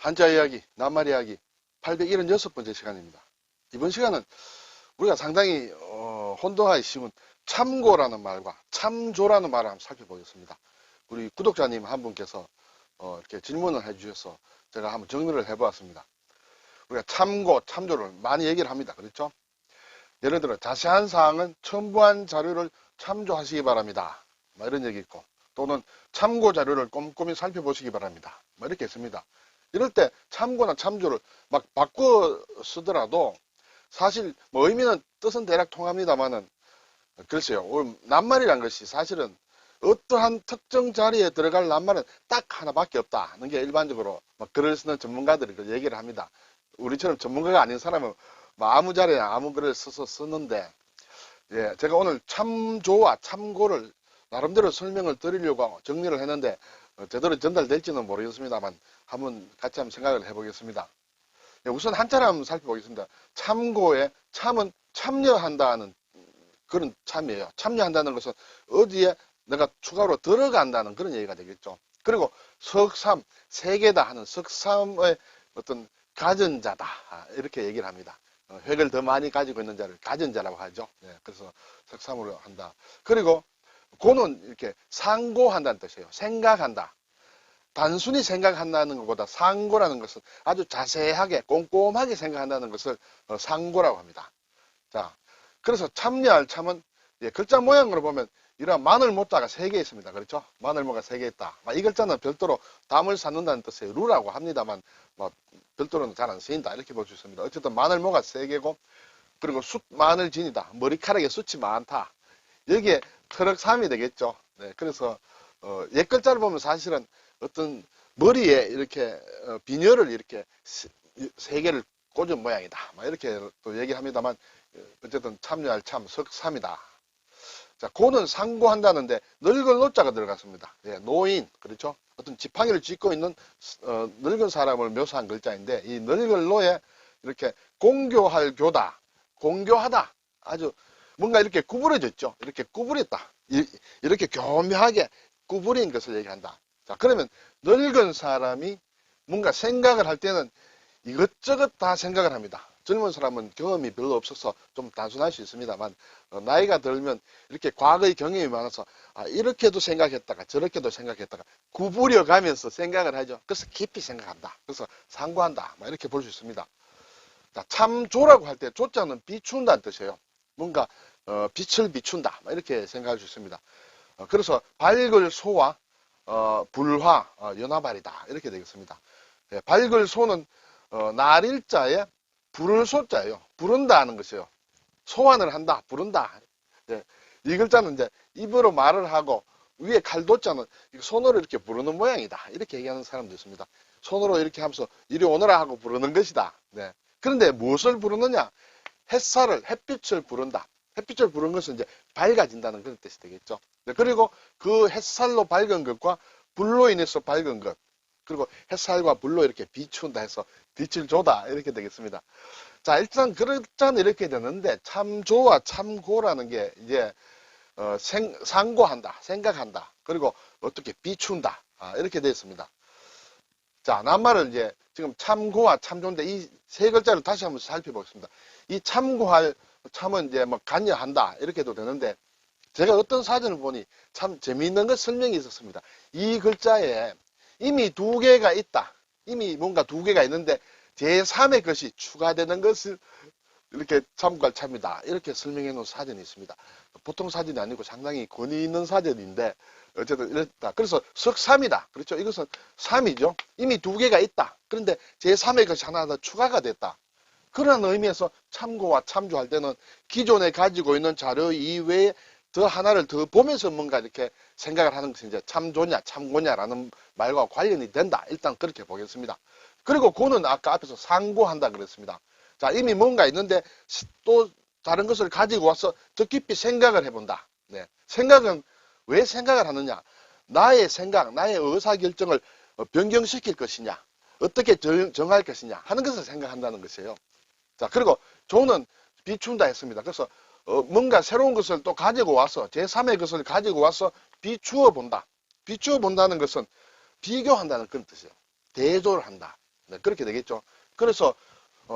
한자 이야기, 낱말 이야기 876번째 시간입니다. 이번 시간은 우리가 상당히 혼동하기 쉬운 참고라는 말과 참조라는 말을 한번 살펴보겠습니다. 우리 구독자님 한 분께서 이렇게 질문을 해주셔서 제가 한번 정리를 해보았습니다. 우리가 참고, 참조를 많이 얘기를 합니다. 그렇죠? 예를 들어 자세한 사항은 첨부한 자료를 참조하시기 바랍니다. 이런 얘기 있고, 또는 참고 자료를 꼼꼼히 살펴보시기 바랍니다. 이렇게 있습니다. 이럴 때 참고나 참조를 막 바꿔 쓰더라도 사실 뭐 의미는 뜻은 대략 통합니다만은, 글쎄요, 낱말이란 것이 사실은 어떠한 특정 자리에 들어갈 낱말은 딱 하나밖에 없다는 게 일반적으로 글을 쓰는 전문가들이 그 얘기를 합니다. 우리처럼 전문가가 아닌 사람은 아무 자리에 아무 글을 써서 쓰는데, 예, 제가 오늘 참조와 참고를 나름대로 설명을 드리려고 하고 정리를 했는데 제대로 전달될지는 모르겠습니다만 한번 같이 한번 생각을 해보겠습니다. 예, 우선 한자를 한번 살펴보겠습니다. 참고의 참은 참여한다는 그런 참이에요. 참여한다는 것은 어디에 내가 추가로 들어간다는 그런 얘기가 되겠죠. 그리고 석삼, 세계다 하는 석삼의 어떤 가진 자다, 이렇게 얘기를 합니다. 획을 더 많이 가지고 있는 자를 가진 자라고 하죠. 네, 그래서 석삼으로 한다. 그리고 고는 이렇게 상고한다는 뜻이에요. 생각한다. 단순히 생각한다는 것보다 상고라는 것은 아주 자세하게 꼼꼼하게 생각한다는 것을 상고라고 합니다. 자, 그래서 참여할 참은, 예, 글자 모양으로 보면 이런 마늘 모자가 3개 있습니다. 그렇죠? 마늘 모가 3개 있다. 이 글자는 별도로 담을 쌓는다는 뜻의 루라고 합니다만 별도로는 잘 안 쓰인다, 이렇게 볼 수 있습니다. 어쨌든 마늘 모가 3개고, 그리고 마늘 진이다. 머리카락에 숱이 많다. 여기에 터럭삼이 되겠죠. 네, 그래서 옛 글자를 보면 사실은 어떤 머리에 이렇게 비녀를 이렇게 3개를 꽂은 모양이다, 이렇게 또 얘기를 합니다만, 어쨌든 참여할 참 석삼이다. 자, 고는 상고한다는데 늙은 노자가 들어갔습니다. 예, 노인, 그렇죠? 어떤 지팡이를 쥐고 있는 늙은 사람을 묘사한 글자인데, 이 늙은 노에 이렇게 공교할 교다, 공교하다, 아주 뭔가 이렇게 구부러졌죠. 이렇게 구부렸다, 이렇게 교묘하게 구부린 것을 얘기한다. 자, 그러면 늙은 사람이 뭔가 생각을 할 때는 이것저것 다 생각을 합니다. 젊은 사람은 경험이 별로 없어서 좀 단순할 수 있습니다만, 나이가 들면 이렇게 과거의 경험이 많아서 이렇게도 생각했다가 저렇게도 생각했다가 구부려 가면서 생각을 하죠. 그래서 깊이 생각한다. 그래서 상고한다, 이렇게 볼 수 있습니다. 자, 참조라고 할 때 조자는 비춘다는 뜻이에요. 뭔가 빛을 비춘다, 이렇게 생각할 수 있습니다. 그래서 밝을 소와 불화, 연화발이다, 이렇게 되겠습니다. 예, 밝을 소는 날일자에 부를 소자예요. 부른다 하는 것이에요. 소환을 한다, 부른다. 예, 이 글자는 이제 입으로 말을 하고, 위에 칼도자는 손으로 이렇게 부르는 모양이다, 이렇게 얘기하는 사람도 있습니다. 손으로 이렇게 하면서 이리 오너라 하고 부르는 것이다. 네. 그런데 무엇을 부르느냐? 햇빛을 부른다. 햇빛을 부르는 것은 이제 밝아진다는 그런 뜻이 되겠죠. 네, 그리고 그 햇살로 밝은 것과 불로 인해서 밝은 것, 그리고 햇살과 불로 이렇게 비춘다 해서 빛을 조다, 이렇게 되겠습니다. 자, 일단 글자는 이렇게 되는데, 참조와 참고라는 게 이제 상고한다, 생각한다, 그리고 어떻게 비춘다, 이렇게 되어 있습니다. 자, 낱말을 이제 지금 참고와 참조인데 이 3글자를 다시 한번 살펴보겠습니다. 이 참고할 참은 이제 관여한다, 이렇게도 되는데, 제가 어떤 사전을 보니 참 재미있는 것 설명이 있었습니다. 이 글자에 이미 2개가 있다. 이미 뭔가 2개가 있는데 제3의 것이 추가되는 것을 이렇게 참고할 참이다, 이렇게 설명해 놓은 사전이 있습니다. 보통 사전이 아니고 상당히 권위 있는 사전인데 어쨌든 이렇다. 그래서 석삼이다. 그렇죠? 이것은 3이죠. 이미 2개가 있다. 그런데 제3의 것이 하나 더 추가가 됐다. 그런 의미에서 참고와 참조할 때는 기존에 가지고 있는 자료 이외에 더 하나를 더 보면서 뭔가 이렇게 생각을 하는 것이 이제 참조냐 참고냐라는 말과 관련이 된다. 일단 그렇게 보겠습니다. 그리고 고는 아까 앞에서 상고한다 그랬습니다. 자, 이미 뭔가 있는데 또 다른 것을 가지고 와서 더 깊이 생각을 해본다. 네. 생각은 왜 생각을 하느냐? 나의 생각, 나의 의사결정을 변경시킬 것이냐, 어떻게 정할 것이냐 하는 것을 생각한다는 것이에요. 자, 그리고 조는 비춘다 했습니다. 그래서 뭔가 새로운 것을 또 가지고 와서 제3의 것을 가지고 와서 비추어 본다. 비추어 본다는 것은 비교한다는 그런 뜻이에요. 대조를 한다. 네, 그렇게 되겠죠. 그래서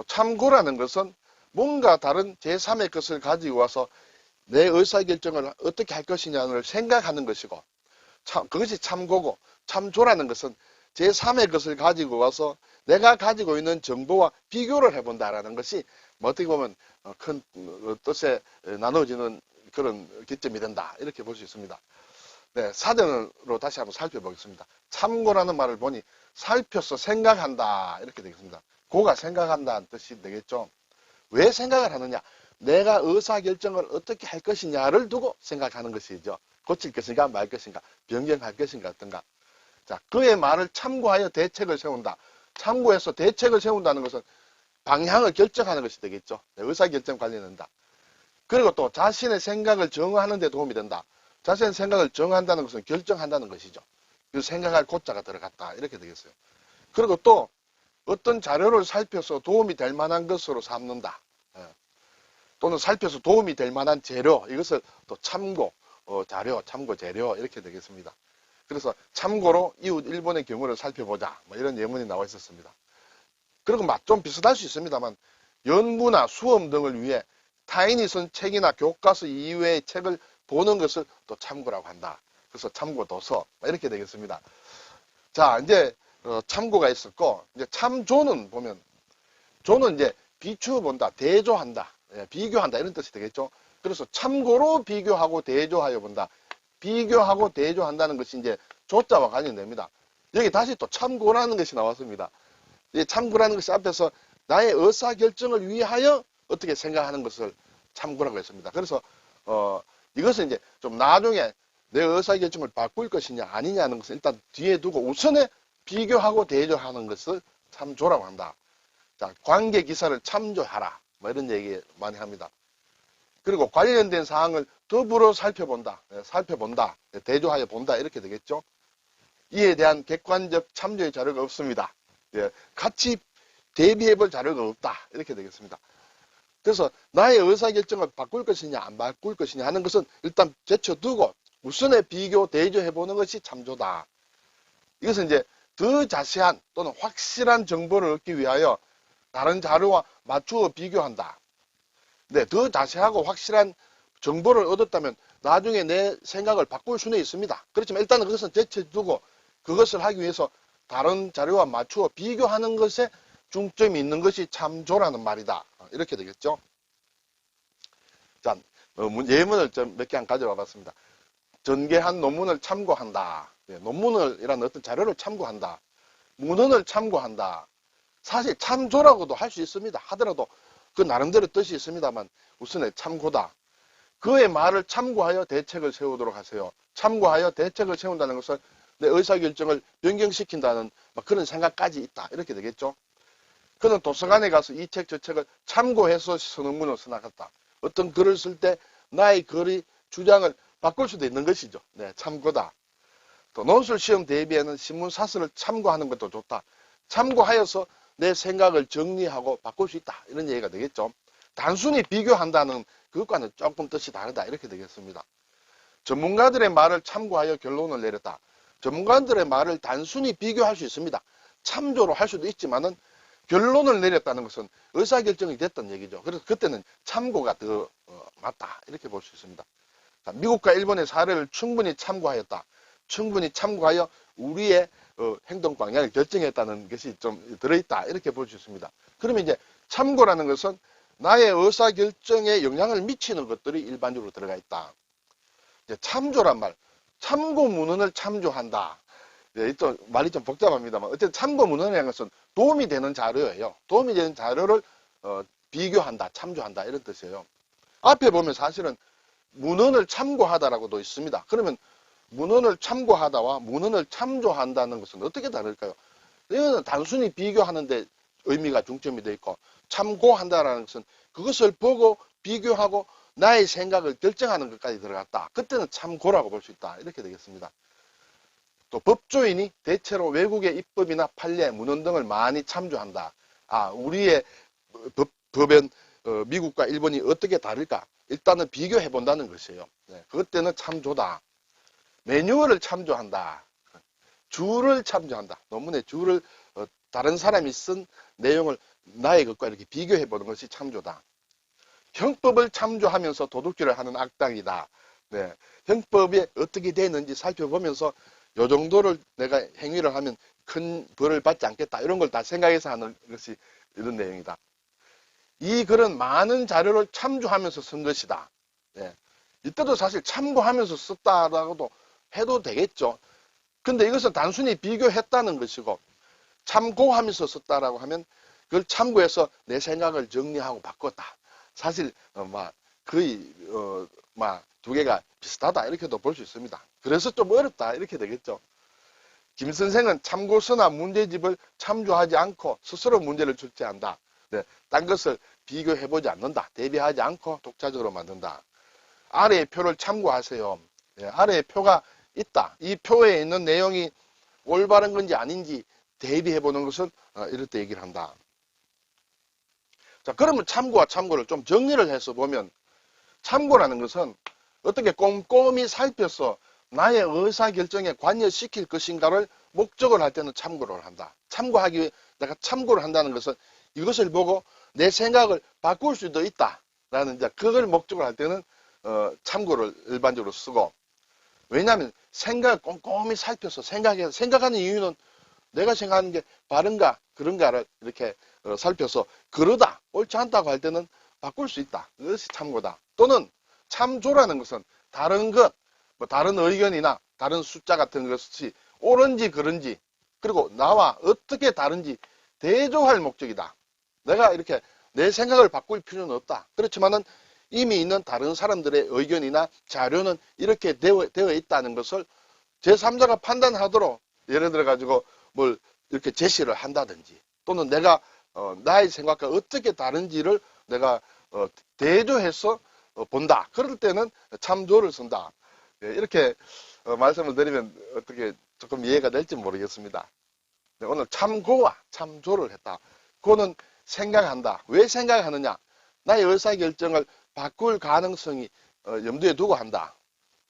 참고라는 것은 뭔가 다른 제3의 것을 가지고 와서 내 의사결정을 어떻게 할 것이냐를 생각하는 것이고, 그것이 참고고, 참조라는 것은 제3의 것을 가지고 와서 내가 가지고 있는 정보와 비교를 해본다라는 것이 어떻게 보면 큰 뜻에 나눠지는 그런 기점이 된다, 이렇게 볼 수 있습니다. 네, 사전으로 다시 한번 살펴보겠습니다. 참고라는 말을 보니 살펴서 생각한다, 이렇게 되겠습니다. 고가 생각한다는 뜻이 되겠죠. 왜 생각을 하느냐? 내가 의사결정을 어떻게 할 것이냐를 두고 생각하는 것이죠. 고칠 것인가 말 것인가, 변경할 것인가 어떤가. 자, 그의 말을 참고하여 대책을 세운다. 참고해서 대책을 세운다는 것은 방향을 결정하는 것이 되겠죠. 의사결정 관련된다. 그리고 또 자신의 생각을 정하는 데 도움이 된다. 자신의 생각을 정한다는 것은 결정한다는 것이죠. 그 생각할 고자가 들어갔다, 이렇게 되겠어요. 그리고 또 어떤 자료를 살펴서 도움이 될 만한 것으로 삼는다. 또는 살펴서 도움이 될 만한 재료, 이것을 또 참고 자료, 참고 재료, 이렇게 되겠습니다. 그래서 참고로 이웃 일본의 경우를 살펴보자, 뭐 이런 예문이 나와 있었습니다. 그리고 좀 비슷할 수 있습니다만 연구나 수험 등을 위해 타인이 쓴 책이나 교과서 이외의 책을 보는 것을 또 참고라고 한다. 그래서 참고 도서, 이렇게 되겠습니다. 자, 이제 참고가 있었고, 이제 참조는 보면, 조는 이제 비추어 본다, 대조한다, 비교한다, 이런 뜻이 되겠죠. 그래서 참고로 비교하고 대조하여 본다. 비교하고 대조한다는 것이 이제 조자와 관련됩니다. 여기 다시 또 참고라는 것이 나왔습니다. 이 참고라는 것이 앞에서 나의 의사결정을 위하여 어떻게 생각하는 것을 참고라고 했습니다. 그래서 이것은 이제 좀 나중에 내 의사결정을 바꿀 것이냐 아니냐는 것을 일단 뒤에 두고 우선에 비교하고 대조하는 것을 참조라고 한다. 자, 관계 기사를 참조하라, 뭐 이런 얘기 많이 합니다. 그리고 관련된 사항을 더불어 살펴본다, 대조하여 본다, 이렇게 되겠죠. 이에 대한 객관적 참조의 자료가 없습니다. 같이 대비해볼 자료가 없다, 이렇게 되겠습니다. 그래서 나의 의사결정을 바꿀 것이냐 안 바꿀 것이냐 하는 것은 일단 제쳐두고 우선에 비교 대조해보는 것이 참조다. 이것은 이제 더 자세한 또는 확실한 정보를 얻기 위하여 다른 자료와 맞추어 비교한다. 네, 더 자세하고 확실한 정보를 얻었다면 나중에 내 생각을 바꿀 수는 있습니다. 그렇지만 일단은 그것은 제쳐두고 그것을 하기 위해서 다른 자료와 맞추어 비교하는 것에 중점이 있는 것이 참조라는 말이다, 이렇게 되겠죠. 자, 예문을 몇 개 안 가져와 봤습니다. 전개한 논문을 참고한다. 논문이라는 어떤 자료를 참고한다. 문헌을 참고한다. 사실 참조라고도 할 수 있습니다. 하더라도 그 나름대로 뜻이 있습니다만 우선에 참고다. 그의 말을 참고하여 대책을 세우도록 하세요. 참고하여 대책을 세운다는 것은 내 의사결정을 변경시킨다는 그런 생각까지 있다, 이렇게 되겠죠. 그는 도서관에 가서 이 책 저 책을 참고해서 선언문을 써나갔다. 어떤 글을 쓸 때 나의 글의 주장을 바꿀 수도 있는 것이죠. 네, 참고다. 또 논술 시험 대비에는 신문 사설을 참고하는 것도 좋다. 참고하여서 내 생각을 정리하고 바꿀 수 있다, 이런 얘기가 되겠죠. 단순히 비교한다는 그것과는 조금 뜻이 다르다, 이렇게 되겠습니다. 전문가들의 말을 참고하여 결론을 내렸다. 전문가들의 말을 단순히 비교할 수 있습니다. 참조로 할 수도 있지만은 결론을 내렸다는 것은 의사결정이 됐던 얘기죠. 그래서 그때는 참고가 더 맞다, 이렇게 볼 수 있습니다. 자, 미국과 일본의 사례를 충분히 참고하였다. 충분히 참고하여 우리의 행동 방향을 결정했다는 것이 좀 들어있다, 이렇게 볼 수 있습니다. 그러면 이제 참고라는 것은 나의 의사결정에 영향을 미치는 것들이 일반적으로 들어가 있다. 이제 참조란 말, 참고 문헌을 참조한다. 또 말이 좀 복잡합니다만 어쨌든 참고 문헌이라는 것은 도움이 되는 자료예요. 도움이 되는 자료를 비교한다, 참조한다, 이런 뜻이에요. 앞에 보면 사실은 문헌을 참고하다라고도 있습니다. 그러면 문헌을 참고하다와 문헌을 참조한다는 것은 어떻게 다를까요? 이거는 단순히 비교하는데 의미가 중점이 되어 있고, 참고한다라는 것은 그것을 보고 비교하고 나의 생각을 결정하는 것까지 들어갔다. 그때는 참고라고 볼 수 있다, 이렇게 되겠습니다. 또 법조인이 대체로 외국의 입법이나 판례, 문헌 등을 많이 참조한다. 우리의 법은 미국과 일본이 어떻게 다를까? 일단은 비교해 본다는 것이에요. 그것 때는 참조다. 매뉴얼을 참조한다. 줄을 참조한다. 논문의 줄을 다른 사람이 쓴 내용을 나의 것과 이렇게 비교해 보는 것이 참조다. 형법을 참조하면서 도둑질을 하는 악당이다. 네. 형법이 어떻게 되는지 살펴보면서 요 정도를 내가 행위를 하면 큰 벌을 받지 않겠다. 이런 걸 다 생각해서 하는 것이 이런 내용이다. 이 글은 많은 자료를 참조하면서 쓴 것이다. 네. 이때도 사실 참고하면서 썼다라고도 해도 되겠죠. 근데 이것은 단순히 비교했다는 것이고, 참고하면서 썼다라고 하면 그걸 참고해서 내 생각을 정리하고 바꿨다. 사실 거의 두 개가 비슷하다 이렇게도 볼 수 있습니다. 그래서 좀 어렵다 이렇게 되겠죠. 김 선생은 참고서나 문제집을 참조하지 않고 스스로 문제를 출제한다. 네, 딴 것을 비교해보지 않는다. 대비하지 않고 독자적으로 만든다. 아래의 표를 참고하세요. 네, 아래의 표가 있다. 이 표에 있는 내용이 올바른 건지 아닌지 대비해보는 것을 이럴 때 얘기를 한다. 자, 그러면 참고와 참고를 좀 정리를 해서 보면, 참고라는 것은 어떻게 꼼꼼히 살펴서 나의 의사결정에 관여시킬 것인가를 목적을 할 때는 참고를 한다. 참고하기 위해 내가 참고를 한다는 것은 이것을 보고 내 생각을 바꿀 수도 있다라는 이제 그걸 목적으로 할 때는 참고를 일반적으로 쓰고, 왜냐하면 생각을 꼼꼼히 살펴서 생각하는 이유는 내가 생각하는 게 바른가 그런가를 이렇게 살펴서 그러다 옳지 않다고 할 때는 바꿀 수 있다. 그것이 참고다. 또는 참조라는 것은 다른 것, 다른 의견이나 다른 숫자 같은 것이 옳은지 그른지 그리고 나와 어떻게 다른지 대조할 목적이다. 내가 이렇게 내 생각을 바꿀 필요는 없다. 그렇지만은 이미 있는 다른 사람들의 의견이나 자료는 이렇게 되어 있다는 것을 제3자가 판단하도록 예를 들어 가지고 뭘 이렇게 제시를 한다든지 또는 내가 나의 생각과 어떻게 다른지를 내가 대조해서 본다. 그럴 때는 참조를 쓴다. 이렇게 말씀을 드리면 어떻게 조금 이해가 될지 모르겠습니다. 오늘 참고와 참조를 했다. 그거는 생각한다. 왜 생각하느냐? 나의 의사결정을 바꿀 가능성이 염두에 두고 한다.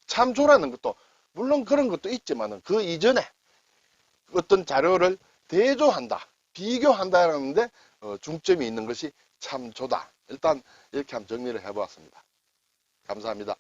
참조라는 것도 물론 그런 것도 있지만 그 이전에 어떤 자료를 대조한다. 비교한다는데 중점이 있는 것이 참조다. 일단 이렇게 한번 정리를 해보았습니다. 감사합니다.